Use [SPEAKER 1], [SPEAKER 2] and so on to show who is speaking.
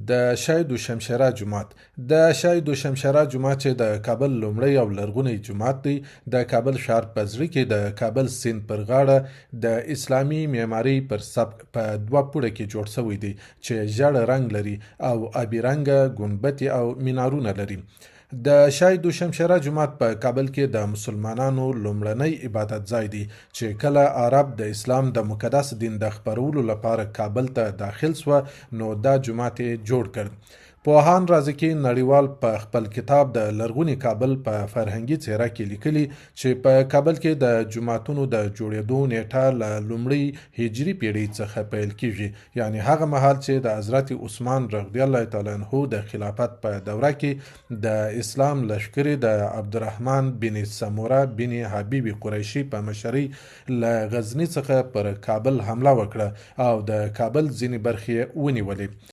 [SPEAKER 1] د شاید و شمشېره جومات د شاید و شمشېره جومات چې د کابل لومړی او لرغونی جومات دی د کابل ښار په زړه کې د کابل سیند پر غاړه د اسلامي معمارۍ پر سبک په دوه پوړه کې جوړ شوی دی چې ژړ رنګ لري او آبي رنګه ګنبدې او مینارونه لري. د شاید و شمشېره جومات په کابل کې د مسلمانانو لومړنی عبادت ځای دی چې کله عرب د اسلام د مقدس دین د خپرولو لپاره کابل ته داخل سوه نو دا جومات یې جوړ کړ. پوهان رازقي نړیوال په خپل کتاب د لرغوني کابل په فرهنګي څېره کې لیکلي چې په کابل کې د جوماتونو د جوړېدو نیټه له لومړۍ هجري پیړۍ څخه پیل کیږي، یعنی هغه مهال چې د حضرت عثمان رضی الله تعالی عنه د خلافت په دوره کې د اسلام لښکرې د عبدالرحمن بن سموره بن حبیب قریشي په مشرۍ له غزني څخه پر کابل حمله وکړه او د کابل ځینې برخې ونیولې.